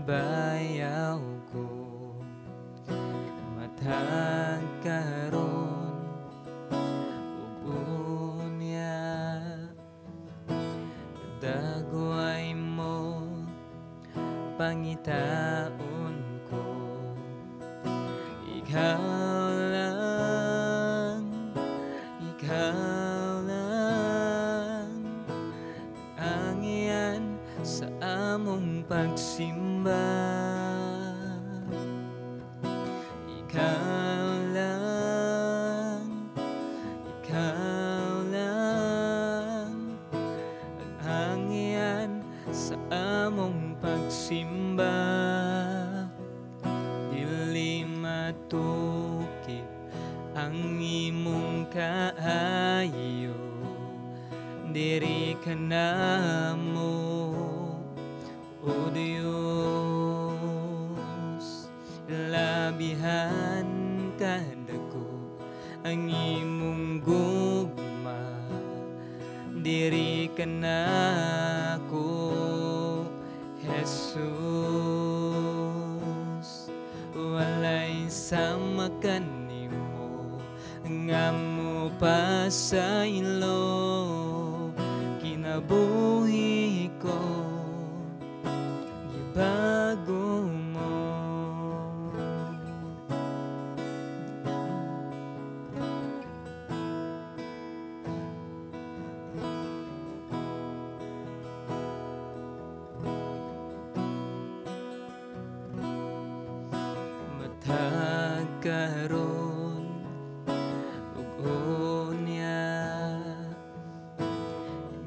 ibayaw ko matag karon ug unya dagway mo pangitaon ko ikaw lang ang iyan sa among pagsimba. Ikaw lang ang iyan sa among pagsimba. Dili matukip ang imong kaayo, diri ka namo o Diyos. Labihan ka dako ang imong gugma, diri ka nako Jesus. Walay sama kanimo nga mo pa sa ilo, kinabuhi ko gibago mo. Matag karon ug unya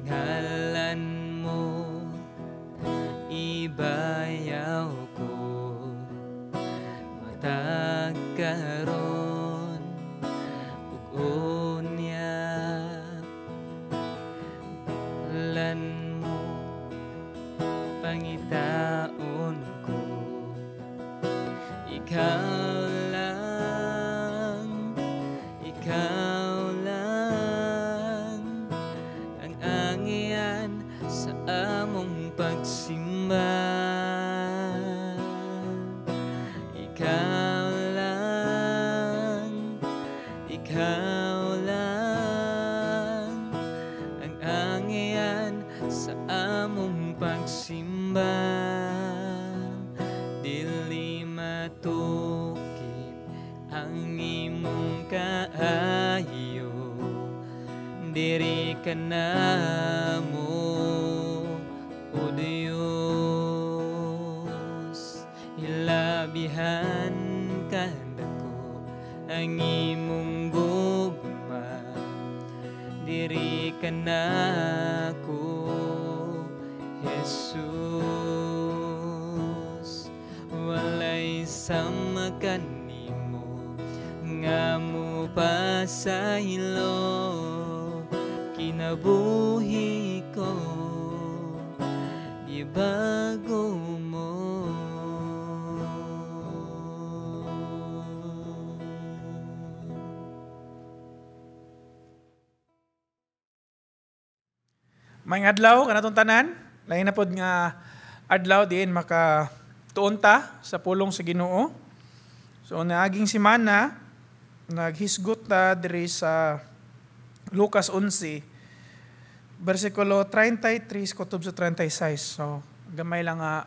ngalan mo ibayaw ko matag karon ug unya ngalan mo pangitaon ko ikaw lang ang angian sa among pagsimba. Ikaw lang ang angian sa among pagsimba. Dili matukip ang imong kaayo, diri ka namo o Diyos. Ilabihan ka dako ang imong gugma, diri ka nako Jesus. Walay sama kanimo nga mo pa sa ilo, kinabuhi ko ibago mo. Maayong adlaw kanatong tanan. Lain na pod nga adlaw diin maka tuunta sa pulong sa Ginoo. So naaging semana naghisgot ta diri sa Lucas 11 bersikulo 33 kutob sa 36. So gamay lang nga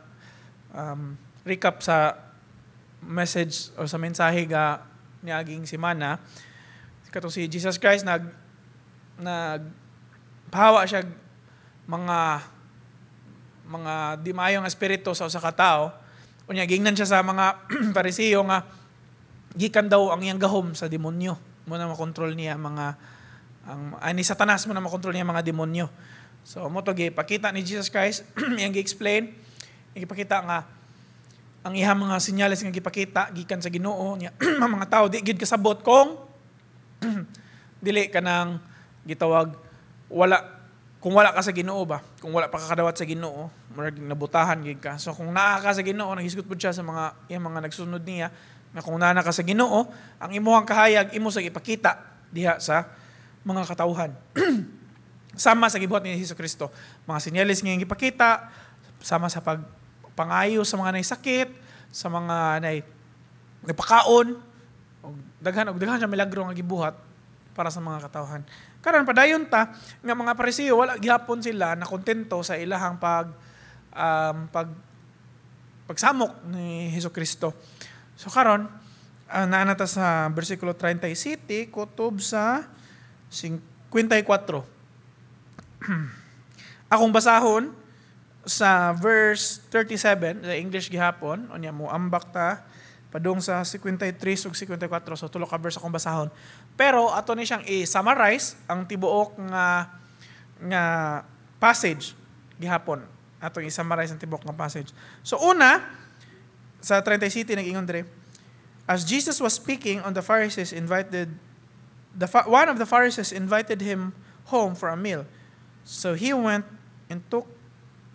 recap sa message o sa mensahe ga niaging semana. Kato si Jesus Christ nagpahawa siya mga di maayong espiritu sa usa ka tawo. Unya gingnan siya sa mga Parisiyo nga gikan daw ang iyang gahom sa demonyo. Mo na makontrol niya ni Satanas mo na makontrol niya mga demonyo. So mo to gipakita ni Jesus Christ, iyang gi-explain, gipakita nga ang iyang mga senyales nga gipakita gikan sa Ginoo niya mga tawo di gid kasabot kung dili ka nang gitawag kung wala ka sa Ginoo ba, kung wala pa kakadawat sa Ginoo, murag nabutahan gid ka. So kung naa ka sa Ginoo, naghisgot pud siya sa mga nagsunod niya, na kung naa ka sa Ginoo, ang imong kahayag imo sa ipakita diha sa mga katawhan. Sama sa gibuhat ni Hesukristo, mga senyales nga ipakita sama sa pangayo sa mga naysakit, sa mga napakaon, og daghan siya milagro nga gibuhat para sa mga katawhan. Karon padayon ta nga mga Pariseo wala gihapon sila na kontento sa ilahang pagsamok ni Hesukristo. So karon naana ta sa bersikulo 37 kutob sa 54. Akong basahon sa verse 37 sa English gihapon unya mo ambak ta padung sa 53 ug 54, so tulo ka verse akong basahon. Pero ato ni siyang i-summarize ang tibuok nga passage gihapon. Atong i-summarize ang tibuok nga passage. So una sa 37 nag-ingon dire, as Jesus was speaking on the Pharisees one of the Pharisees invited him home for a meal. So he went and took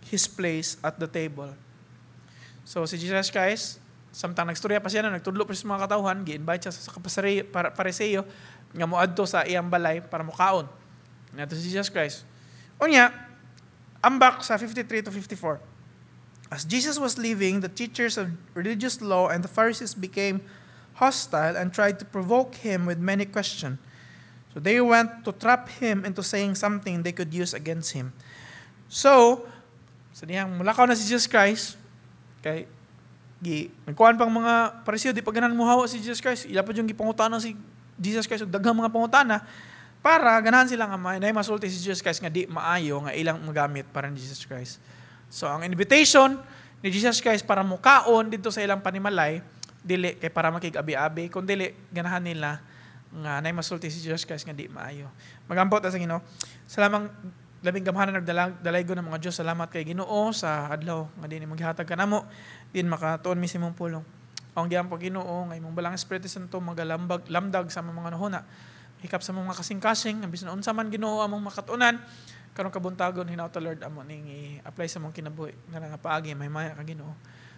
his place at the table. So si Jesus Christ, samtang nagstorya pa siya na nagtudlo pa sa mga katawhan, gi-invite siya sa Pariseo nga moadto sa iyang balay para mukaon. Nato si Jesus Christ. Unya, ambak sa 53 to 54. As Jesus was leaving, the teachers of religious law and the Pharisees became hostile and tried to provoke him with many questions. So they went to trap him into saying something they could use against him. So, sa diyang mulakaw na si Jesus Christ, kay nagkuhan pang mga Pariseo, di pa ganan muhawa si Jesus Christ, ila pa yung gipangutana si Jesus Christ, daghang mga pangutana, para ganahan sila nga masulti si Jesus Christ nga di maayo nga ilang magamit para ni Jesus Christ. So, ang invitation ni Jesus Christ para mukaon dito sa ilang panimalay, dili kay para makig-abi-abi, kung dili ganahan nila nga masulti si Jesus Christ nga di maayo. Magampot sa Ginoo. Salamang labing gamhanan nagdalaygo ng mga Dios. Salamat kay Ginoo sa adlaw nga dinhi maghatag kanamo din makatuon mi simong pulong. Ang diyan po Ginoo nga imong balang Espiritu Santo lamdag sa mga nahuna. Hikap sa mga kasing-kasing bisan unsa man Ginoo among makatunan karon kabuntagon hinaut Lord amo ning i-apply sa mong kinabuhi nga paagi may maya ka Ginoo.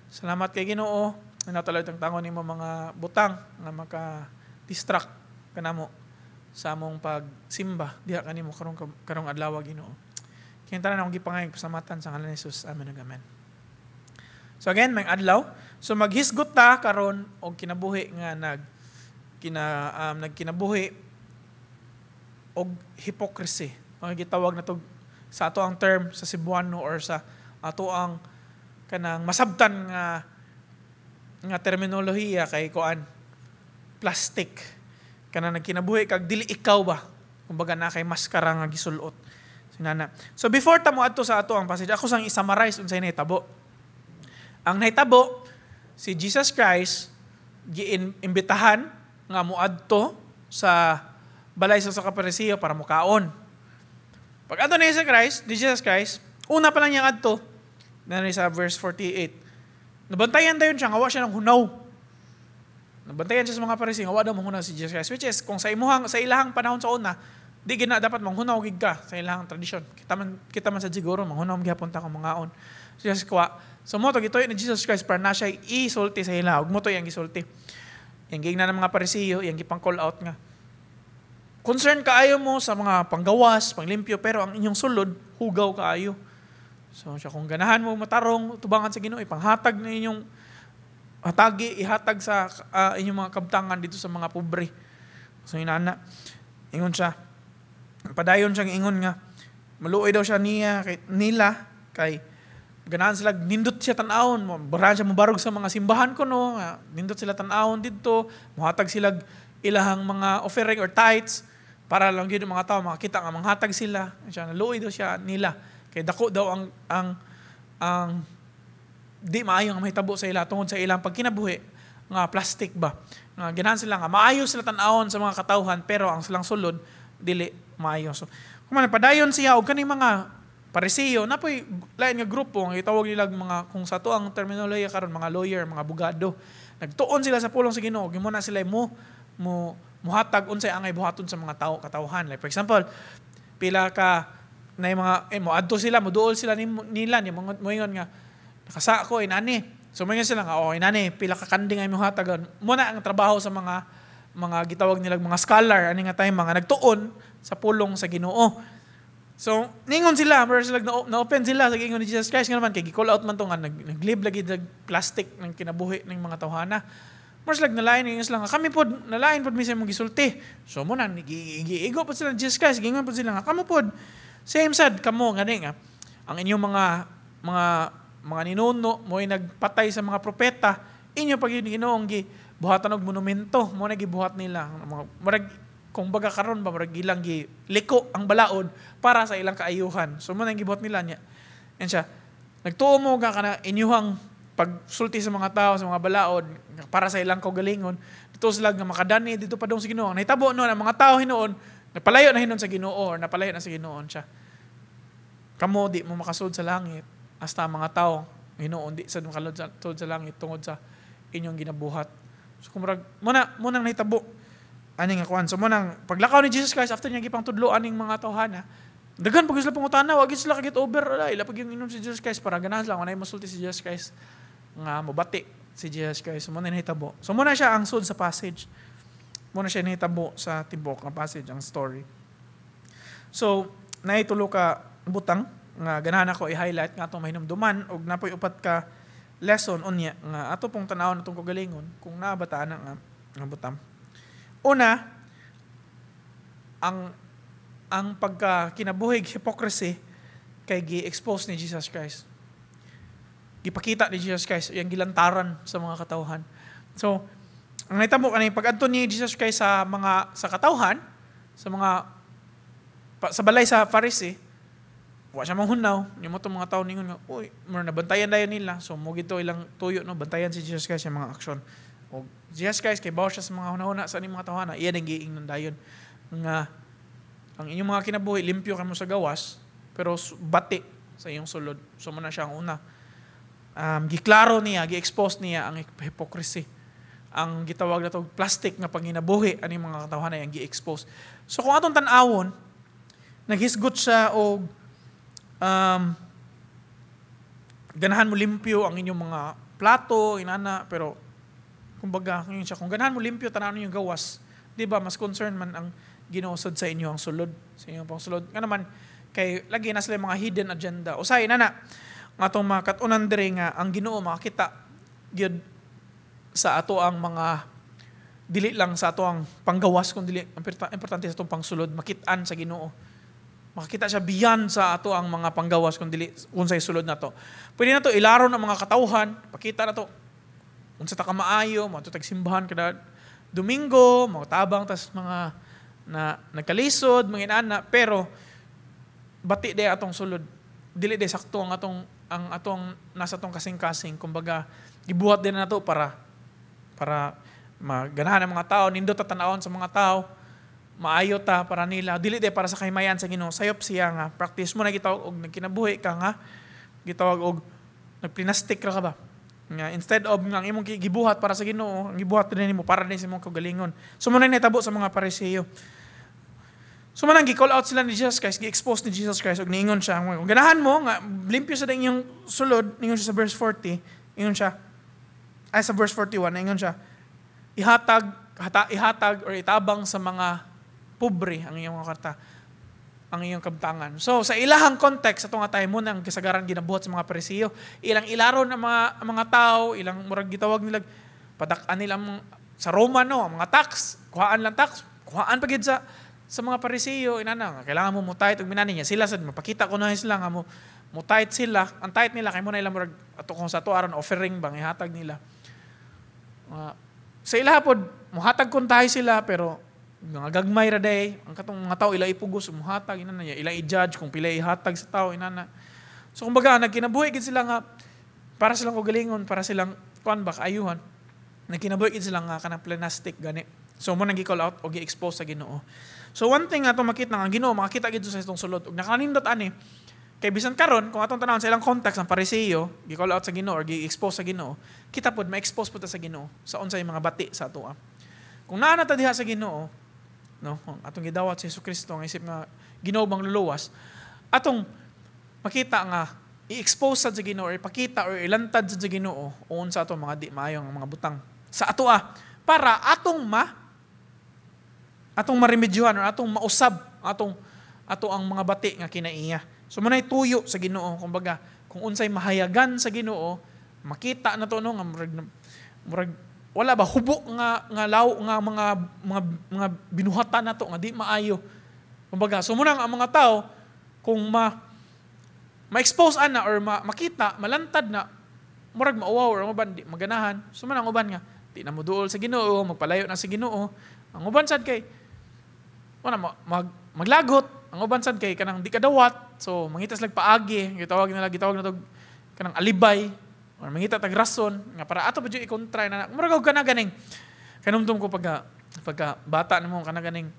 Salamat kay Ginoo. Hinaut Lord ang tangon nimo mga butang nga maka-distract kanamo sa among pagsimba diha kanimo karong adlaw Ginoo. Kaya tanan akong gipangayong pasamatan sa ngalan ni Jesus. Amen ug amen. So again, may adlaw. So maghisgot ta karon og kinabuhi nga nagkinabuhi og hypocrisy. Ang gitawag na to sa ato ang term sa Cebuano or sa ato ang kanang masabtan nga terminolohiya kay kuan plastic. Kana nagkinabuhi kag dili ikaw ba? Kumbaga na kay maskara nga gisulot. Sinana. So before ta mo adto sa ato ang passage, ako sang i-summarize unsay nahitabo. Ang nahitabo si Jesus Christ giimbitahan nga moadto sa balay sa Pariseo para mukaon. Pag adto ni Jesus Christ, una pa lang niyang adto na sa verse 48. Nabantayan dayon siya nga wa siya ng hunaw. Nabantayan siya sa mga Pariseo, nga wa daw manghunaw si Jesus Christ, which is kung sa ilahang panahon sa una, di gina dapat manghunaw gid ka sa ilahang tradisyon. Kita man sa siguro manghunaw gyapon ta kung mangaon. So Jesus kwa. So mo to gitoy ni Jesus Christ para na siya isulti sa ila, ug mo to yang gisulti. Yang gingna ng mga Pariseo, yang gipang call out nga. Concern kaayo mo sa mga panggawas, panglimpyo, pero ang inyong sulod hugaw kaayo. So siya kung ganahan mo matarong tubangan sa Ginoo, ipanghatag na inyong ihatag sa inyong mga kabtangan dito sa mga pobre. So inana, ingon siya, padayon siyang ingon nga, maluoy daw siya nila, kay ganahan sila, nindot siya tanawon, barahan siya mabarog sa mga simbahan ko, no? Nindot sila tanawon dito, muhatag sila ilahang mga offering or tithes, para lang yun mga tao, makakita nga, manghatag sila, siya, naluoy daw siya nila, kay dako daw ang di maayo nga mahitabo sa ila tungod sa ilang pagkinabuhi nga plastic ba nga ganahan sila nga maayo sila tan-awon sa mga katawhan pero ang silang sulod dili maayo. So kung man padayon siya og kaning mga Pariseo napoy lain nga grupo nga gitawag nila mga kung sa to ang terminolohiya karon mga lawyer, mga abogado, nagtuon sila sa pulong sa Ginoo gimo na sila muhatag unsay angay buhaton sa mga katawhan. Like for example, pila ka na mga moadto sila, moduol sila nila ni moingon nga nakasa ako inani. So may sila nga inani pila ka kanding ay mohatagan. Muna ang trabaho sa mga gitawag nilang mga scholar ani nga time mga nagtuon sa pulong sa Ginoo. So, ningon sila, pero sila na-open sila sa ingon ni Jesus Christ nga naman, kay gi-call out man to nga, naglib lagi ng plastic ng kinabuhi ng mga tawhana. Pero sila nalain, ningon sila nga, kami po, nalain po minsan mong gisulti. So, muna, giigo po sila ni Jesus Christ, gingon po sila nga, kamo po, same sad, kamo, gani nga, ang inyong mga ninuno, mo'y nagpatay sa mga propeta, inyo pag ginoong buhatan og monumento, mo na gibuhat nila. Kung baga karon ba marag ilang liko ang balaod para sa ilang kaayuhan. So mo nang gibuhat nila niya. Yan siya. Nagtuo mo ka na inyuhang pagsulti sa mga tao sa mga balaod para sa ilang kaugalingon. Dito sila nga makadani dito pa dong sa Ginoo. Nahitabo no ang mga tao hinoon napalayo na hinon sa Ginoo or napalayo na sa Ginoon siya. Kamo di mo makasud sa langit hasta mga tao hinoon di sa makalud sa langit tungod sa inyong ginabuhat. So kumurag munang nahitabo ani nga kuan. So munang paglakaw ni Jesus Christ after niya gipang tudloan ning mga tawhana, daghan pag sila pangutana, wag sila kagit over ila pag yung inom si Jesus Christ para ganahan lang anay masulti si Jesus Christ nga mobati si Jesus Christ. So muna nahitabo. So muna siya ang sud sa passage. Muna siya nahitabo sa tibok nga passage ang story. So naitulo ka butang nga ganahan ako i-highlight nga atong mahinumduman og napoy upat ka lesson unya nga ato pong tan-awon atong kagalingon kung nabataan nga butang. Una, ang pagkakinabuhig hypocrisy kay gi-expose ni Jesus Christ. Gipakita ni Jesus Christ yung gilantaran sa mga katawhan. So, ang naitabo kanay pag-adto ni Jesus Christ sa katawhan, sa balay sa Pharisee, wa siya manghunaw, yung mo itong mga tao ningon nga, uy, nabantayan dayon nila. So, mo gito ilang tuyo, no, bantayan si Jesus Christ yung mga aksyon. O Jesus Christ, kay bawa siya sa mga hunahuna sa mga tawhana, iyan ang giing dayon nga ang inyong mga kinabuhi, limpyo kamo sa gawas, pero bati sa iyong sulod. So, muna siya ang una. Giklaro niya, gi-expose niya ang hypocrisy. Ang gitawag na ito, plastic nga panginabuhi, ang mga katawhana yung gi-expose. So, kung atong tan-awon, naghisgot siya o ganahan mo limpyo ang inyong mga plato, inana, pero kumbaga, kung ganahan mo limpyo, tananon yung gawas, di ba, mas concern man ang ginosod sa inyo ang sulod, sa inyong pang sulod. Nga naman, kay lagi na sila mga hidden agenda. O say, nga itong mga katunan dire nga, ang Ginoo makakita, gyud sa ato ang mga, dili lang sa ato ang panggawas, kung dili, importante sa itong pangsulod, makitaan sa Ginoo. Makakita siya beyond sa ato ang mga panggawas, kung dili, unsay sulod na to. Pwede na to ilaron ang mga katawhan, pakita na to, unsa ta ka maayo, matutag simbahan kada Domingo, mga tabang tas mga na nagkalisod, mga inana, pero bati day atong sulod. Dili day sakto ang atong nasa atong kasing-kasing, kumbaga gibuhat din nato para maganahan ang mga tao, nindot ta tan-awon sa mga tao, maayo ta para nila, dili day para sa kahimayan sa Ginoo. Sayop siya nga practice mo na gitawag og nagkinabuhi ka nga gitawag og nagplinastik ra ka ba. Nga, instead of nga imong gibuhat para sa Ginoo, ang gibuhat din nimo para din sa imong kaugalingon. So muna nitabo sa mga Pariseo. So manang gi-call out sila ni Jesus Christ, gi-expose ni Jesus Christ og niingon siya, kung ganahan mo nga limpyo sa inyong sulod, ningon siya sa verse 40, ingon siya sa verse 41, ingon siya, ihatag or itabang sa mga pobre ang iyong mga karta, ang iyong kabtangan. So, sa ilahang context, ito nga tayo muna ang kasagaran ginabuhat sa mga Pariseo. Ilang ilaron ang mga tao, ilang murag gitawag nila, padakan nila sa Roma, no, mga tax, kuhaan lang tax, kuhaan pagid sa mga Pariseo, inana, kailangan mo mutayt og minani niya. Sila sad mapakita ko na sila nga mo mutayt sila. Ang tayt nila kay mo na ilang murag ato kung sa to aron offering bang ihatag nila. Sa ilaha pod muhatag kun tayo sila pero mga gagmay ra day, ang katong mga tao ila ipugos muhatag inana niya, ila i-judge kung pila ihatag sa tao inana. So kumbaga nagkinabuhi gid sila nga para silang kagalingon, para silang kuan ba kaayuhan. Nagkinabuhi gid sila nga kanang plastic gani. So mo nang gi-call out o gi-expose sa Ginoo. So one thing ato makita nga ang Ginoo makakita gid sa itong sulod ug nakanindot ani kay bisan karon kung atong tanawon sa ilang context ang Pariseo gi-call out sa Ginoo or gi-expose sa Ginoo, kita pod ma-expose pod ta sa Ginoo sa unsay mga bati sa atoa. Kung naa na ta diha sa Ginoo, no, atong gidawat si Jesucristo nga isip nga Ginoo bang luluwas, atong makita nga i-expose sa Ginoo or ipakita or ilantad sa Ginoo uon sa atong mga di maayong mga butang sa atoa para atong maremedyohan or atong mausab atong ato ang mga bati nga kinaiya. So munay tuyo sa Ginoo, kumbaga kung unsay mahayagan sa Ginoo, makita na to no nga murag wala ba hubo nga law nga mga binuhatan nato nga di maayo. Kumbaga so muna ang mga tao kung ma-expose ana or makita malantad na murag mauwaw or uban di maganahan. So man ang uban nga di na moduol sa Ginoo, magpalayo na sa Ginoo. Ang uban sad kay wala maglagot. Ang uban sad kay kanang di kadawat. So mangitas lag paagi, gitawag na to kanang alibay or mangita tag rason nga para ato ba jud i-kontra na murag og kana ganing kanumdum ko pagka bata nimo kana ganing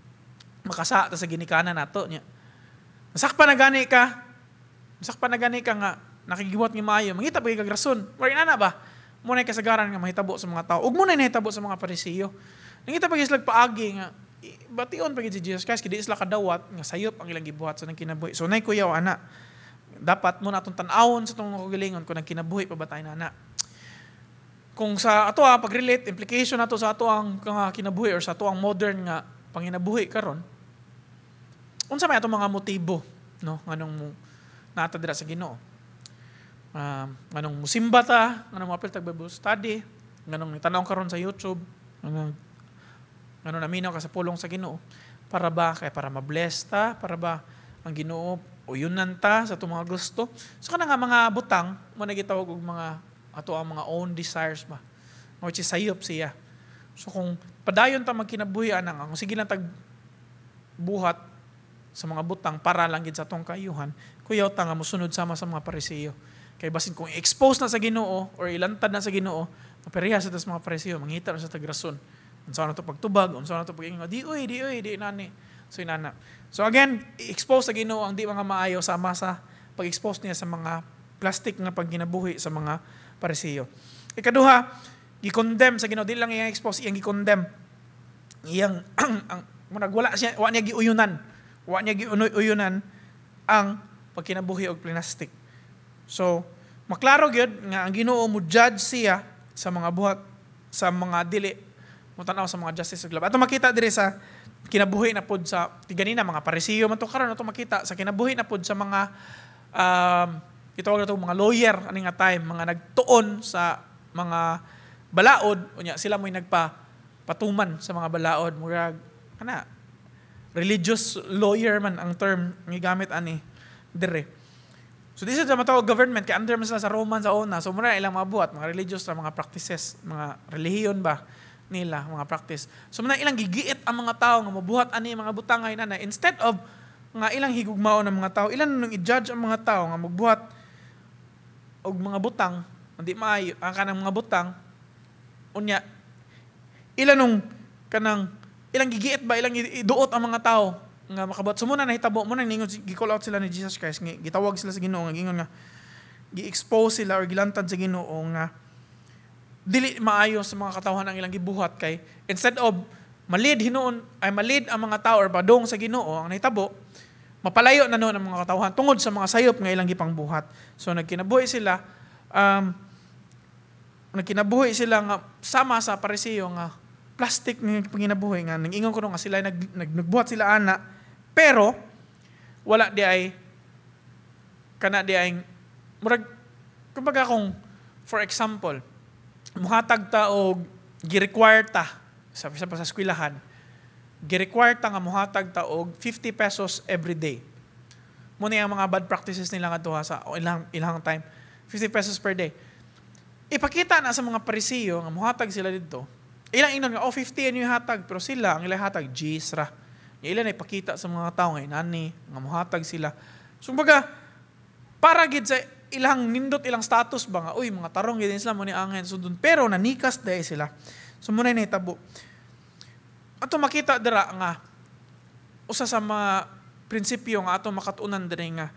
makasa ta sa ginikanan nato nya. Nasakpan na gani ka nga nakigiwat nga maayo, mangita pa kag rason. Murag ana ba? Muna kasagaran nga mahitabo sa mga tao. Ug muna nahitabo sa mga Pariseo. Nangita pa slag paagi nga bation pa gid si Jesus Christ kidi isla kadawat nga sayop ang ilang gibuhat sa nang kinabuhi. So nay kuyaw ana. Dapat mo natong tan-awon sa tong kagalingon kung nang kinabuhi pa ba tayo na. Kung sa ato pag-relate implication nato sa ato ang kinabuhi or sa ato ang modern nga panginabuhi karon. Unsa may ato mga motibo no nganong nata dira sa Ginoo? Nganong musimba ta, nganong mapil tag Bible study, nganong tanaw karon sa YouTube, nganong naminaw ka sa pulong sa Ginoo. Para ba kay para ma-bless ta, para ba ang Ginoo uyunan ta sa atong mga gusto. So kana nga mga butang mo na gitawag og mga ato ang mga own desires ba. Which is sayop siya. So kung padayon ta magkinabuhi anang sige lang tag buhat sa mga butang para lang gid sa atong kayuhan, kuyaw ta nga mosunod sama sa mga Pariseo. Kay basin kung expose na sa Ginoo or ilantad na sa Ginoo, mapereha sa mga Pariseo, mangita na sa tagrason. Unsa na to pagtubag, unsa na to pag-ingon, di nani. So inana. So again, expose sa Ginoo ang di mga maayo sama sa pag-expose niya sa mga plastic nga pagkinabuhi sa mga Pariseo. Ikaduha, gi-condemn sa Ginoo, di lang iyang expose, iyang gi-condemn. Iyang wala siya, wa niya giuyunan. Wa niya giuyunan ang pagkinabuhi og plastic. So, maklaro gyud nga ang Ginoo mo judge siya sa mga buhat sa mga dili mo tanaw sa mga justice sa global. Ato makita diri sa kinabuhi na pod sa tiganina mga Pariseo man to karon ato makita sa kinabuhi na pod sa mga itawag nato mga lawyer ani nga time mga nagtuon sa mga balaod unya sila mo'y nagpatuman sa mga balaod murag kana religious lawyer man ang term nga gamit ani dire. So this is the matawag government kay under man sila sa Roman sa una. So muna ilang mga buhat, mga religious na mga practices, mga relihiyon ba nila, mga practice. So muna ilang gigiit ang mga tao nga mabuhat ani mga butangay na instead of nga ilang higugmao ng mga tao, ilan nung i-judge ang mga tao nga magbuhat og mga butang, hindi maayo ang kanang mga butang unya ilan nung kanang ilang gigiit ba ilang iduot ang mga tao nga makabot. So muna nahitabo muna ningon gi-call out sila ni Jesus Christ nga gitawag sila sa Ginoo nga gingon nga gi-expose sila or gilantad sa Ginoo nga dili maayo sa mga katawhan ang ilang gibuhat kay instead of malid ang mga tao or padong sa Ginoo ang nahitabo mapalayo na noon ang mga katawhan tungod sa mga sayop nga ilang gipangbuhat. So nagkinabuhi sila nga sama sa Pariseo nga plastic nga panginabuhi nga nangingon ko nga sila nagbuhat sila ana pero wala di ay kana di ay murag kumbaga kung for example muhatag ta og gi-require ta sa eskwelahan gi-require ta nga muhatag ta og 50 pesos every day. Muna ang mga bad practices nila nga duha sa ilang time 50 pesos per day. Ipakita na sa mga Pariseo nga muhatag sila didto. Ilang inon nga 50 ang ihatag pero sila ang ilang hatag G's ra. Ilan ay pakita sa mga tao nga inani nga muhatag sila. So baga para gid sa ilang nindot ilang status ba nga uy mga tarong gid sila mo ni anghen sundon pero nanikas day sila. So muna ni tabo. Ato makita dira nga usa sa mga prinsipyo nga ato makatunan diri nga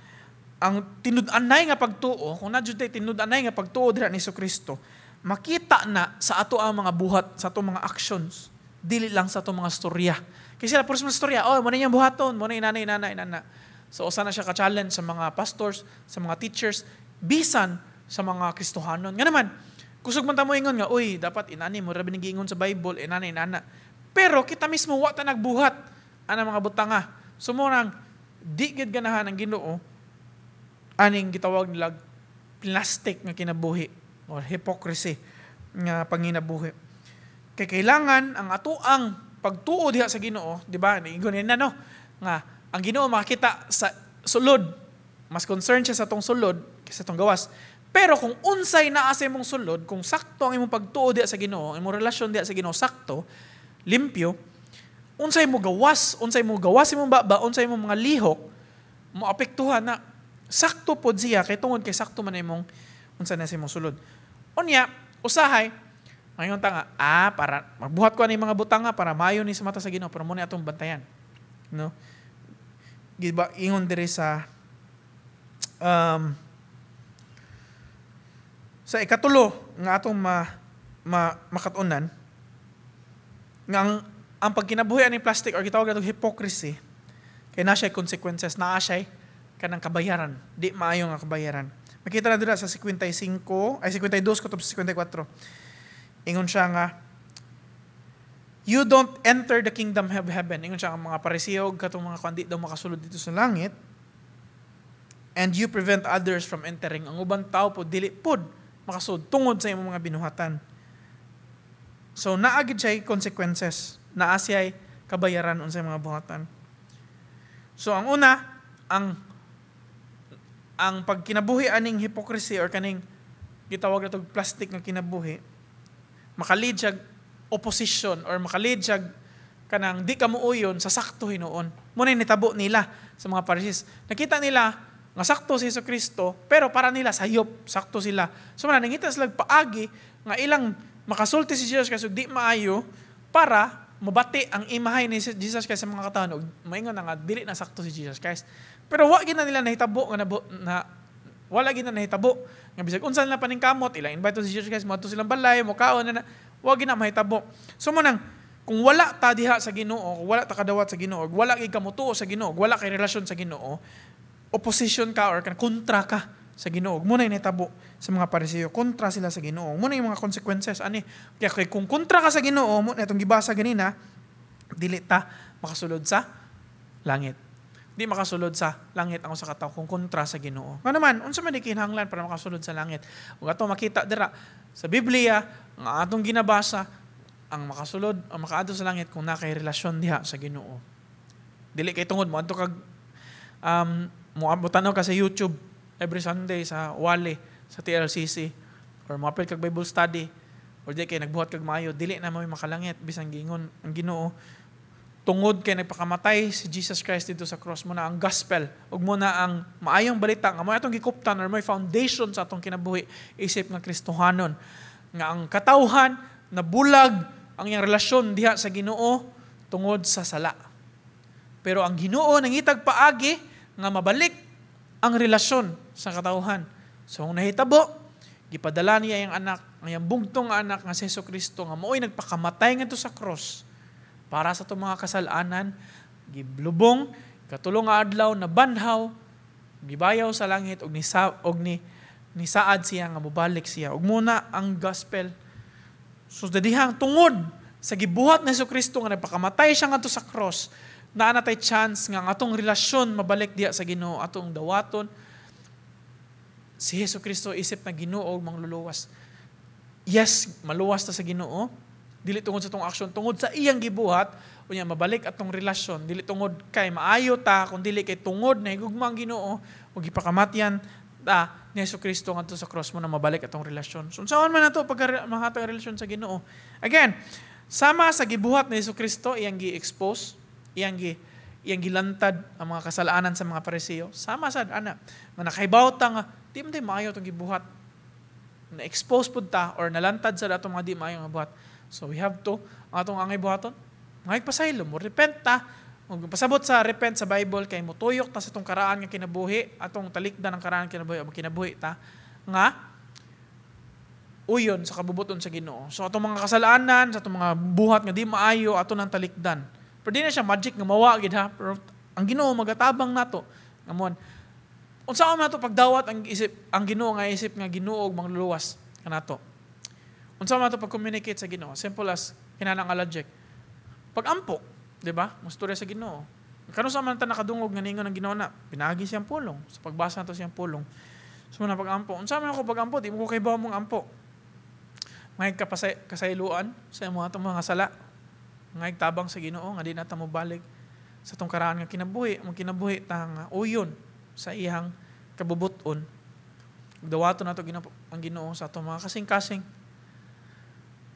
ang tinud-anay nga pagtuo kung na jud tay tinud-anay nga pagtuo dira ni Jesucristo makita na sa ato ang mga buhat sa ato mga actions dili lang sa ato mga storya. Kasi sila puros mga storya, mo na niyang buhaton, mo na inana. So usa na siya ka-challenge sa mga pastors, sa mga teachers, bisan sa mga Kristohanon. Nga naman, kusog man ta mo ingon nga, uy, dapat inani mo ra binigingon sa Bible, inana. Pero kita mismo wa ta nagbuhat ana mga butanga. So mo nang di gid ganahan ang Ginoo aning gitawag nila plastic nga kinabuhi or hypocrisy nga panginabuhi. Kay kailangan ang atuang pagtuo diha sa Ginoo, di ba? Ingon na no nga ang Ginoo makita sa sulod, mas concerned siya sa tong sulod kaysa tong gawas. Pero kung unsay naa sa imong sulod, kung sakto ang imong pagtuo diha sa Ginoo, imong relasyon diha sa Ginoo sakto, limpyo, unsay mo gawas imong baba, unsay imong mga lihok, mo apektuhan na sakto pod siya kay tungod kay sakto man imong unsa na sa imong sulod. Unya, usahay ngayon ta nga, para magbuhat ko ani mga butanga para mayo ni sa mata sa Ginoo, pero mo ni atong bantayan. No? Giba ingon diri sa sa ikatulo nga atong makatunan nga ang pagkinabuhi ani plastic or gitawag atong hypocrisy kay na siya consequences, na siya kanang kabayaran, di maayo nga kabayaran. Makita na dira sa 52 kutob sa 54. Ingon siya nga, you don't enter the kingdom of heaven. Ingon siya ang mga pariseo katong mga kundi daw makasulod dito sa langit, and you prevent others from entering. Ang ubang tao po dili pod makasud tungod sa imong mga binuhatan. So naagid siya consequences, naa siya kabayaran unsay mga buhatan. So ang una, ang pagkinabuhi aning hypocrisy or kaning gitawag natong plastic nga kinabuhi, makalid siya opposition or makalid siya kanang di kamuuyon sa sakto hinuon. Muna nitabo nila sa mga Pharisees. Nakita nila nga sakto si Jesucristo, pero para nila sayop, sakto sila. So nangita sila paagi nga ilang makasulti si Jesus kasi di maayo para mabati ang imahay ni Jesus Christ sa mga katawhan. Maingon na nga dili na sakto si Jesus Christ. Pero wa gid na nila nahitabo nga wala gid na nahitabo nga bisag unsa nila paningkamot, ila invite si Jesus Christ mo ato silang balay, mo kaon na wa gid na mahitabo. So manang kung wala ta diha sa Ginoo, wala ta kadawat sa Ginoo, wala gid ka motuo sa Ginoo, wala kay relasyon sa Ginoo, opposition ka or kontra ka sa Ginoo. Muna yung natabo sa mga Pariseo, kontra sila sa Ginoo. Muna yung mga consequences. Kaya kung kontra ka sa Ginoo, muna itong gibasa ganina, dili ta makasulod sa langit. Di makasulod sa langit ang sa katao kung kontra sa Ginoo. Nga naman, unsa man kinahanglan para makasulod sa langit? Ug ato makita dira sa Biblia, nga atong ginabasa, ang makasulod, ang makaadto sa langit kung nakay relasyon diha sa Ginoo. Dili kay tungod mo adto kag tanaw ka sa YouTube every Sunday sa Wale, sa TLCC, or mapil kag Bible study, or di kay nagbuhat kag maayo, dili na mo makalangit bisan gingon ang Ginoo. Tungod kay nagpakamatay si Jesus Christ dito sa cross, mo na ang gospel, ug mo na ang maayong balita nga mo atong gikuptan or may foundation sa atong kinabuhi isip nga Kristohanon, nga ang katawhan na bulag ang iyang relasyon diha sa Ginoo tungod sa sala. Pero ang Ginoo nangitag paagi nga mabalik ang relasyon sa katawhan. So kung nahitabo, gipadala niya ang anak, ang bugtong anak nga si Jesucristo nga mo'y nagpakamatay nga ito sa cross para sa itong mga kasalanan, giblubong, katulong nga adlaw na banhaw, gibayaw sa langit, og nisaad siya nga mubalik siya. Ug muna ang gospel. So dadihang tungod sa gibuhat ni Jesucristo nga nagpakamatay siya nga ito sa cross, na natay chance nga atong relasyon mabalik diha sa Ginoo, atong dawaton si Jesucristo isip na Ginoo og mangluluwas. Yes, maluwas ta sa Ginoo, dili tungod sa tong aksyon, tungod sa iyang gibuhat, unya mabalik atong relasyon, dili tungod kay maayo ta, kun dili kay tungod na higugma ang Ginoo ug gipakamatyan ta ni Jesucristo ngadto sa cross mo na mabalik atong relasyon. So unsaon man nato pag mahatag relasyon sa Ginoo? Again, sama sa gibuhat ni Jesucristo, iyang gi-expose, iyang gilantad ang mga kasalanan sa mga Pariseo. Sama sad ana nga nakahibaw ta nga di man maayo tong gibuhat, na expose pud ta or nalantad sa atong mga di maayo nga buhat. So we have to ang atong angay buhaton, ngay pasaylo mo repent ta. Ug pasabot sa repent sa Bible kay motuyok ta sa atong karaan nga kinabuhi, atong talikdan ang karaan kinabuhi o kinabuhi ta nga uyon sa kabubuton sa Ginoo. So atong mga kasalanan, sa atong mga buhat nga di maayo ato nang talikdan. Pero di na siya magic nga mawa gid ha. Pero ang Ginoo magatabang nato. Ngamon, unsa man nato pagdawat ang Ginoo nga isip nga Ginoo og mangluluwas kanato. Unsa man nato pag-communicate sa Ginoo? Simple as kinahanglan nga logic. Pag-ampo, di ba? Mustorya sa Ginoo. Kano sa man ta nakadungog nga ningon ang Ginoo na pinagi siyang pulong sa pagbasa nato siyang pulong. So na pagampo. Unsa man ako pagampo, di mo ko kay bawo mong ampo. Ngay kasayloan sa mga atong mga sala. Ngay tabang sa Ginoo nga di na ta mo balik sa tong karaan nga kinabuhi, mo kinabuhi ta nga uyon sa iyang kabubuton. Dawaton nato ang Ginoo sa atong mga kasing-kasing.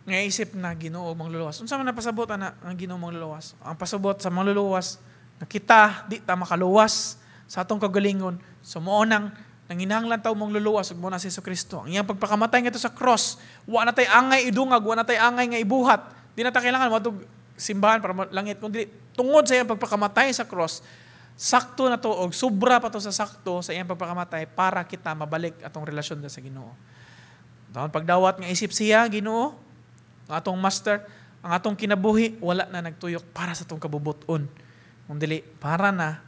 Nga isip na Ginoo mangluluwas. Unsa man napasabot ana ang Ginoo mangluluwas? Ang pasabot sa mangluluwas na kita di ta makaluwas sa atong kagalingon. So mao nang nanginahanglan taw mong luluwas ug mo na si Jesucristo. Ang iyang pagpakamatay ngadto sa cross, wa na tay angay idungag, wa na tay angay nga ibuhat. Di na ta kailangan mo simbahan para langit kundi tungod sa iyang pagpakamatay sa cross, sakto na to og sobra pa to sa sakto sa iyang pagpakamatay para kita mabalik atong relasyon sa Ginoo. Dayon pagdawat nga isip siya Ginoo, ang atong master, ang atong kinabuhi wala na nagtuyok para sa atong kabubuton. Kung dili para na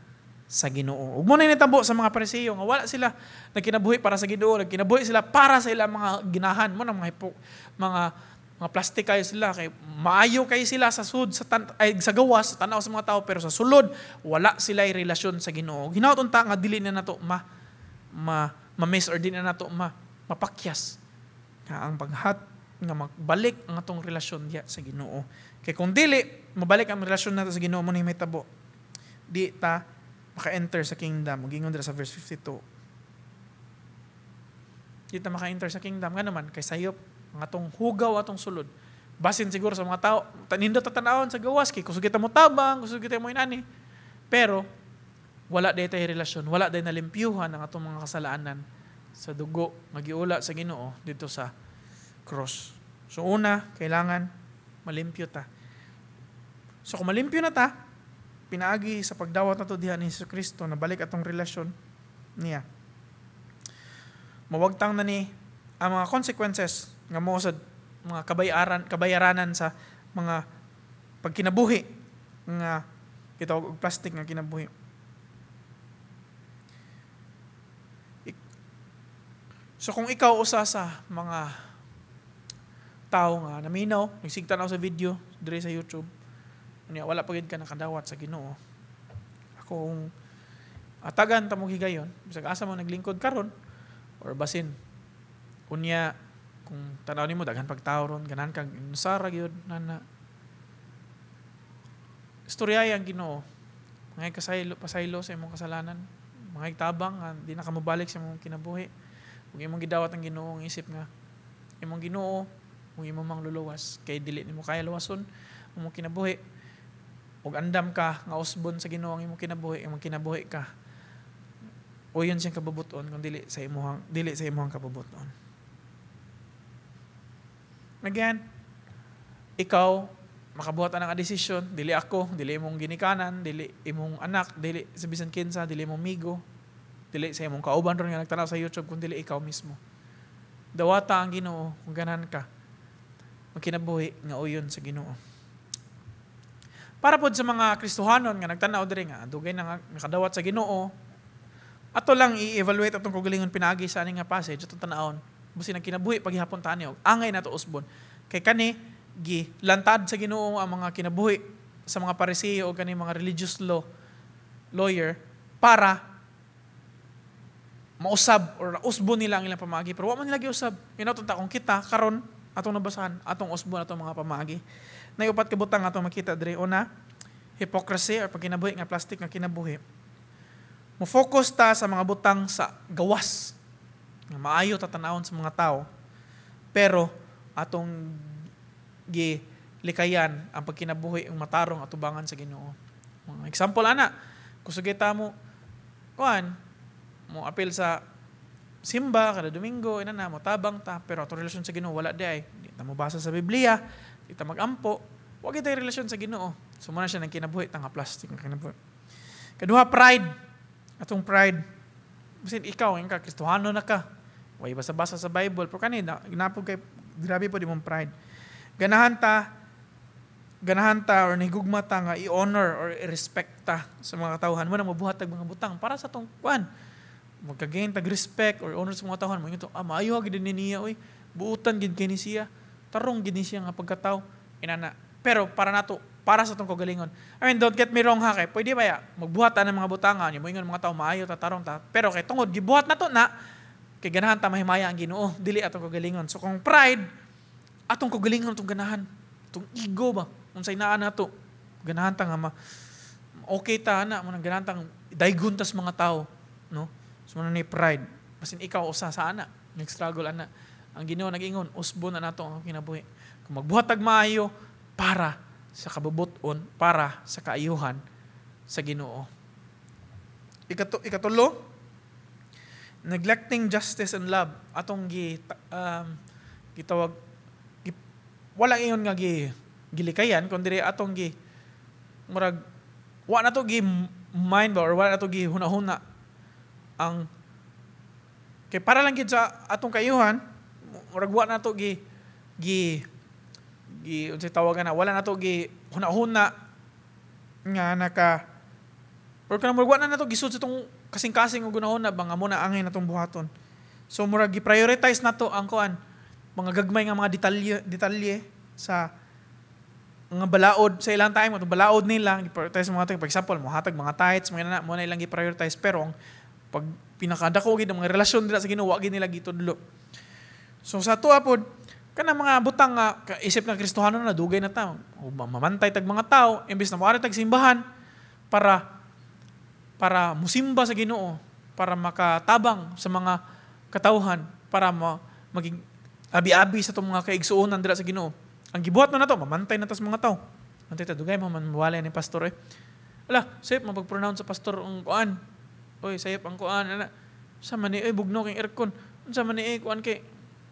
sa Ginoo. Ug mo na nitabo sa mga Parisiyo nga wala sila nagkinabuhi para sa Ginoo, nagkinabuhi sila para sa ilang mga ginahan mo ng mga plastic kayo sila kay maayo kayo sila sa sud sa gawas sa tanaw sa mga tao pero sa sulod wala sila ay relasyon sa Ginoo. Hinaut unta nga dili na nato ma-miss or dili na nato mapakyas nga ang paghat nga magbalik ang atong relasyon diya sa Ginoo. Kay kung dili mabalik ang relasyon nato sa Ginoo mo ni mahitabo di ta maka-enter sa kingdom. Gingon dira sa verse 52. Di ta maka-enter sa kingdom nga naman kay sayop ang atong hugaw atong sulod. Basin siguro sa mga tao, nindot tatanawon sa gawas kay kusog kita mo tabang, kusog kita mo inani. Pero wala day tay relasyon, wala day nalimpyuhan ang atong mga kasalaanan sa dugo nga giula sa Ginoo dito sa cross. So una, kailangan malimpyo ta. So kung malimpyo na ta, pinaagi sa pagdawat nato diha ni Jesucristo na balik atong relasyon niya. Mawagtang na ni ang mga consequences nga mo sa mga kabayaranan sa mga pagkinabuhi nga kitawag og plastic nga kinabuhi. So kung ikaw usa sa mga tao nga naminaw, nagsigtanaw sa video dire sa YouTube, wala pa gid ka nakadawat sa Ginoo. Akong atagan ta mo higayon, bisag asa mo naglingkod karon or basin unya kung tanaw nimo daghan pagtawo ron ganan kag inusara gyud nana. Istorya yang Ginoo. Mga pasaylo sa imong kasalanan, mga tabang di na ka mobalik sa imong kinabuhi. Ug imong gidawat ang Ginoo ang isip nga imong Ginoo ug imong mangluluwas kay dili nimo kaya luwason imong kinabuhi. Ug andam ka nga usbon sa Ginoo ang imong kinabuhi ka. O yun siyang kabubuton kung dili sa imong kabubuton. Again, ikaw makabuhat ang desisyon, dili ako, dili imong ginikanan, dili imong anak, dili sa bisan kinsa, dili imong migo, dili sa imong kauban ron nga nagtanaw sa YouTube, kung dili ikaw mismo. Dawata ang Ginoo kung ganan ka magkinabuhi nga uyon sa Ginoo. Para pod sa mga Kristohanon nga nagtanaw diri nga dugay na nakadawat sa Ginoo, ato lang i-evaluate atong kaugalingon pinaagi sa ani nga passage atong tan-awon. Busi nagkinabuhi paghihapon ta niyo, angay nato usbon. Kay kani lantad sa Ginoo ang mga kinabuhi sa mga Parisiyo o kani mga religious lawyer para mausab or usbon nila ang ilang pamagi. Pero wa man nila giusab. Kinatunta ta kung kita karon atong nabasahan atong usbon atong mga pamagi. Nay upat ka butang atong makita diri. Una, hypocrisy or pagkinabuhi nga plastic nga kinabuhi. Mo-focus ta sa mga butang sa gawas nga maayo tatanawon sa mga tao. Pero atong likayan ang pagkinabuhi ang matarong atubangan sa Ginoo. Mga example ana, kusog kita mo mo apil sa simba kada Domingo ina mo tabang ta pero atong relasyon sa Ginoo wala di ta mo basa sa Biblia, di ta magampo, wa gyud tay relasyon sa Ginoo. So mo na siya nang kinabuhi nga plastic nga kinabuhi. Kaduha, pride. Atong pride. Bisin ikaw ka Kristohano na ka. Way basa-basa sa Bible pero kanina ginapod kay grabe po di mong pride. Ganahan ta or nahigugma ta nga i-honor or i-respect ta sa mga tauhan mo na mabuhat tag mga butang para sa tong magka-gain tag respect or honor sa mga tauhan mo ito maayo gid niya buutan gid kay ni siya tarong gid ni siya nga pagkatao inana. Pero para nato para sa itong kagalingon. I mean, don't get me wrong ha, kay pwede ba ya, magbuhat ta ng mga butangan, yung moingon mga tao maayo tatarong ta, pero kay tungod gibuhat na to na kay ganahan ta mahimaya ang Ginoo, dili atong kagalingon. So kung pride atong kagalingon atong ganahan, atong ego ba, unsay naa nato, ganahan ta nga okay ta na mo nang ganahan tang daygon tas mga tao, no? So man ni pride, basin ikaw usa sa ana, nag-struggle ana. Ang Ginoo nag-ingon, usbon na nato ang kinabuhi. Kung magbuhat tag maayo para sa kabubuton, para sa kaayuhan sa Ginoo. Ikatulo, neglecting justice and love. Atong gitawag, wala ingon nga gilikayan, kundi atong murag, wa na to mind ba, or wa na to huna-huna. Kay para lang gid sa atong kaayuhan, murag wa na to unsay tawagan na, wala na to huna-huna nga or kanang murag wa na to gisud sa tong kasing-kasing og gunahon na banga mo na angay natong buhaton. So murag gi-prioritize nato ang mga gagmay nga mga detalye sa mga balaod sa ilang time, atong balaod nila gi-prioritize mga for example, mohatag mga tithes, mga mo na ilang gi-prioritize, pero ang pag pinakadako gid ang mga relasyon nila sa Ginoo wa gid nila gitudlo. So sa tuwa pod kana mga butang nga isip nga Kristohano na dugay na ta, mamantay tag mga tao imbes na moari tag simbahan para musimba sa Ginoo, para makatabang sa mga katawhan, para maging abi-abi sa itong mga kaigsuonan dira sa Ginoo. Ang gibuhat na to, mamantay na ta sa mga tao. Mantay ta, dugay mamawalay ni pastor Ala, sayop mapag-pronounce sa pastor ang kuan. Oy, sayop ang kuan. Sa man ni bugno kay aircon. Sa man ni kuan kay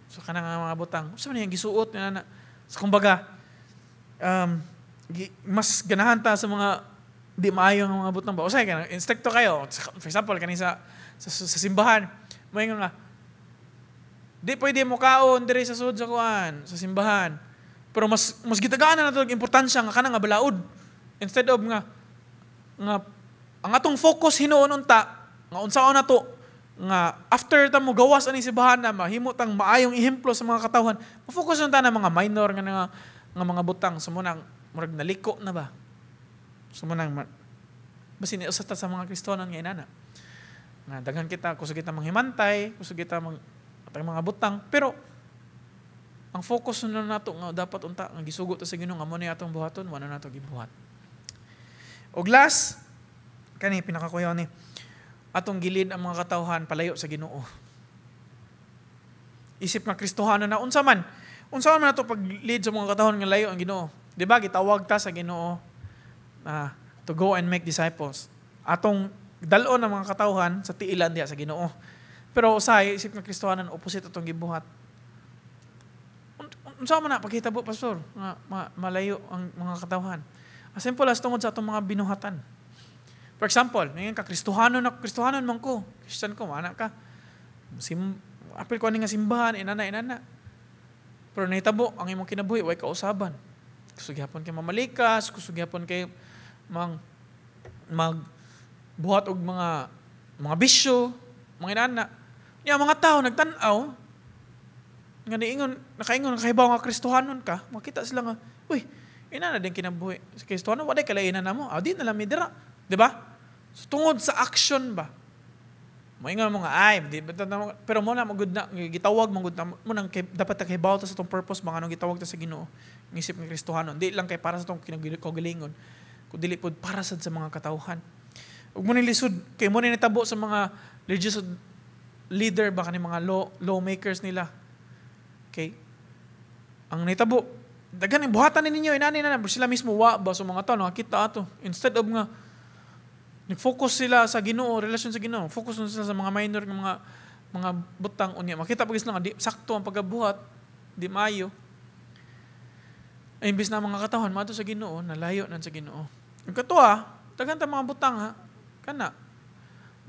so kanang mga butang. Sa man yang gisuot na. So kumbaga mas ganahan ta sa mga di maayo nga mga butang ba. Usay ka, instructor kayo. For example, kani sa simbahan, may nga di pwede mo kaon diri sa sud sa kuan, sa simbahan. Pero mas gitagaan na nato ang importansya nga kanang nga balaod. Instead of nga ang atong focus hinuon unta nga unsaon nato nga after ta mo gawas ani simbahan na mahimo tang maayong ehemplo sa mga katawhan, ma-focus unta na mga minor nga mga butang sumunang murag naliko na ba. Sumunang basin ni usata sa mga Kristohanon nga inana. Na daghan kita kusog kita manghimantay, kusog kita mga butang, pero ang focus na nato nga dapat unta nga gisugot sa Ginoo nga mo ni atong buhaton, wala nato gibuhat. Og last kani pinakakuyaw ni atong gilid ang mga katawhan palayo sa Ginoo. Isip nga Kristohano na unsa man nato pag lead sa mga katawhan nga layo ang Ginoo. Di ba gitawag ta sa Ginoo to go and make disciples. Atong dalon ang mga katawhan sa tiilan diya sa Ginoo. Pero usay isip nga Kristohanon opposite atong gibuhat. Unsa man na pagkitabo pastor nga malayo ang mga katawhan. As simple as tungod sa atong mga binuhatan. For example, ngayon ka Kristohanon man ko. Christian ko, anak ka. Apil ko ani nga simbahan, inana. Pero nahitabo ang imong kinabuhi way kausaban. Kusugyapon kay mamalikas, kusugyapon kay magbuhat og mga bisyo, mga inana. Nya mga tao nagtan-aw nga nakaingon nakahibaw nga Kristohanon ka, makita sila nga, uy, inana din kinabuhi. Sa Kristohanon waday kalainan namo. Di na lang midira. Di ba? So, tungod sa action ba? Moingon mo nga, pero mo na magud na gitawag magud na mo nang dapat kahibaw ta sa tong purpose mga nang gitawag ta sa Ginoo. Ng isip ng Kristohanon, di lang kay para sa tong kinagalingon, kundi pod para sa mga katawhan. Ug mo ni lisod kay mo ni nitabo sa mga religious leader ba kani mga lawmakers nila. Okay? Ang nitabo daghan ang buhatan ninyo inani na sila mismo wa ba sa mga tao nakita ato instead of nga nag-focus sila sa Ginoo, relasyon sa Ginoo. Focus sila sa mga minor ng mga butang unya. Makita pagis lang di sakto ang pagkabuhat, di maayo. Ay imbis na mga katawhan mato sa Ginoo, nalayo nan sa Ginoo. Ang katuwa, daghan ta mga butang ha. Kana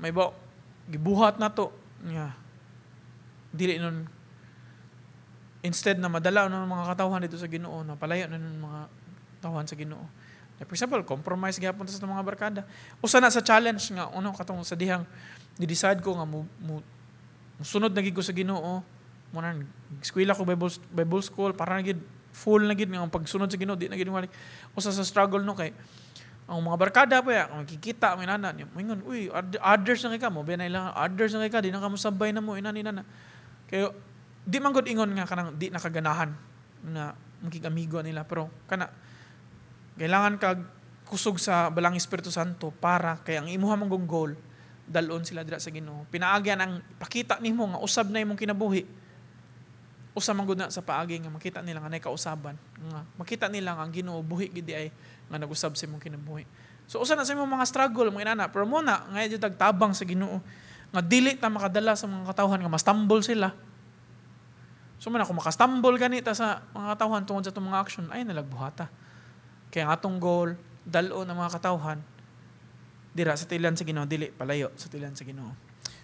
may ba gibuhat nato nga dili nun instead na madala ng mga katawhan dito sa Ginoo, na palayo na ng mga katawhan sa Ginoo. For example, compromise gyapon sa mga barkada. Usa na sa challenge nga katong sa dihang ni-decide ko nga sunod na gid ko sa Ginoo. Mo na eskwela ko Bible school para na gid full na gid nga ang pagsunod sa Ginoo di na gid malik usa sa struggle no kay ang mga barkada pa ya makikita may nana niya moingon uy others na kay ka mo benay lang others na kay ka di na ka mosabay na mo inani nana kay di man gud ingon nga kanang di nakaganahan na makigamigo nila pero kana kailangan kag kusog sa balang Espiritu Santo para kay ang imuha mong goal dalon sila dira sa Ginoo pinaagyan ang pakita nimo nga usab na imong kinabuhi usa man gud na sa paagi nga makita nila nga nay kausaban nga makita nila nga ang Ginoo buhi gid ay nga nag-usab sa imong kinabuhi so usa na sa imong mga struggle mga inana pero mo na nga jud tagtabang sa Ginoo nga dili ta makadala sa mga katawhan nga mastumble sila so man ako makastumble ganita sa mga katawhan tungod sa itong mga action ay nalagbuhata kaya ang atong goal dalon ang mga katawhan dira sa tilan sa Ginoo dili palayo sa tilan sa Ginoo.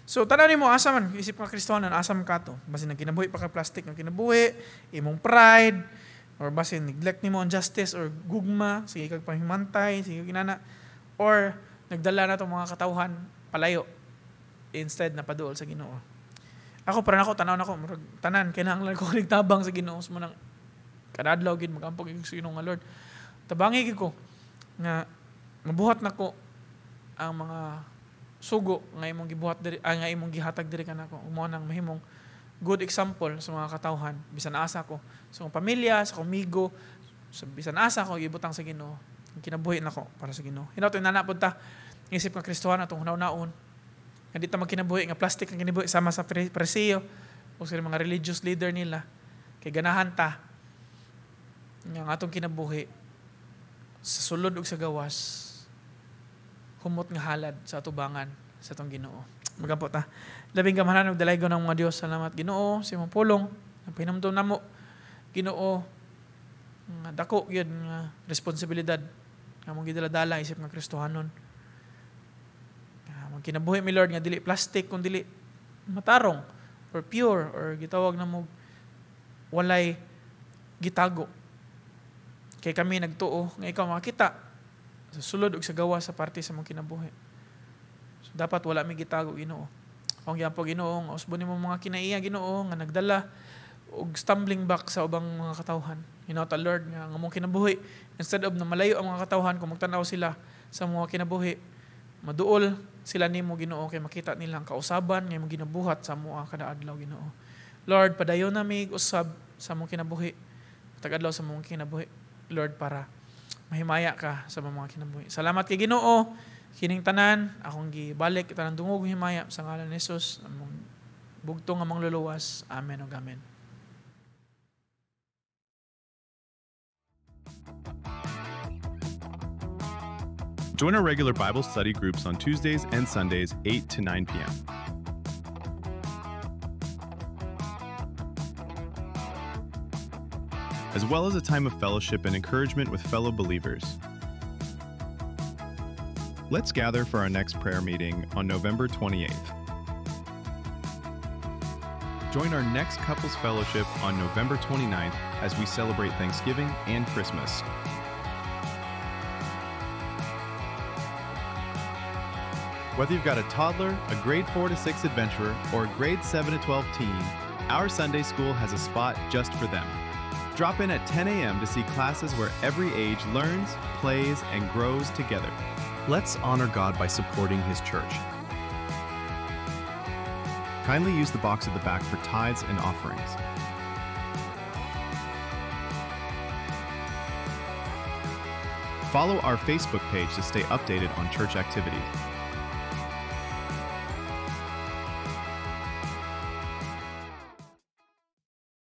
So tanan mo asa man isip nga Kristohanon asam ka to basin nang kinabuhi pa ka plastic nga kinabuhi imong pride or basin neglect nimo ang justice or gugma sige kag pahimantay sige ginana or nagdala na tong mga katawhan palayo instead na paduol sa Ginoo. Ako para nako tanaw nako tanan kinahanglan ko nagtabang sa Ginoo mo nang kadadlaw gid magampog ig sa Ginoo nga Lord. Tabangi gid ko nga mabuhat nako ang mga sugo nga imong gibuhat diri nga imong gihatag diri kanako umo nang mahimong good example sa mga katawhan bisan asa ko sa akong pamilya sa akong amigo sa bisan asa ko gibutang sa Ginoo ang kinabuhi nako para sa Ginoo hinaut na pud ta isip nga Kristohanon atong hunaw-naon nga di ta magkinabuhi nga plastic ang kinabuhi sama sa Pariseo o sa mga religious leader nila kay ganahan ta nga atong kinabuhi sa sulod ug sa gawas humot nga halad sa atubangan sa atong Ginoo. Magampo ta. Labing gamahanan og dalaygon ng mga Dios. Salamat Ginoo sa imong pulong. Napahinumdum namo Ginoo nga dako gyud nga responsibilidad nga mong gidala-dala isip nga Kristohanon. Nga kinabuhi mi Lord nga dili plastic kun dili matarong or pure or gitawag na mo walay gitago. Kay kami nagtuo nga ikaw makita sa sulod ug sa gawa sa parte sa mong kinabuhi. So dapat wala mi gitago Ginoo. Kung gyapon Ginoo, nga usbon nimo mga kinaiya Ginoo nga nagdala og stumbling block sa ubang mga katawhan. Hinauta Lord nga mong kinabuhi instead of na malayo ang mga katawhan kung magtanaw sila sa mga kinabuhi, maduol sila nimo Ginoo kay makita nila ang kausaban nga imong ginabuhat sa moa kada adlaw Ginoo. Lord, padayon nami usab sa mong kinabuhi. Tagadlaw sa mong kinabuhi. Lord, para mahimaya ka sa mga kinabuhi. Salamat kay Ginoo. Kining tanan, akong gibalik tanang dungog himaya sa ngalan ni Jesus. Among bugtong among luluwas. Amen ug amen. Join our regular Bible study groups on Tuesdays and Sundays, 8 to 9 p.m. as well as a time of fellowship and encouragement with fellow believers. Let's gather for our next prayer meeting on November 28th. Join our next Couples Fellowship on November 29th as we celebrate Thanksgiving and Christmas. Whether you've got a toddler, a grade 4 to 6 adventurer, or a grade 7 to 12 teen, our Sunday school has a spot just for them. Drop in at 10 a.m. to see classes where every age learns, plays, and grows together. Let's honor God by supporting His church. Kindly use the box at the back for tithes and offerings. Follow our Facebook page to stay updated on church activities.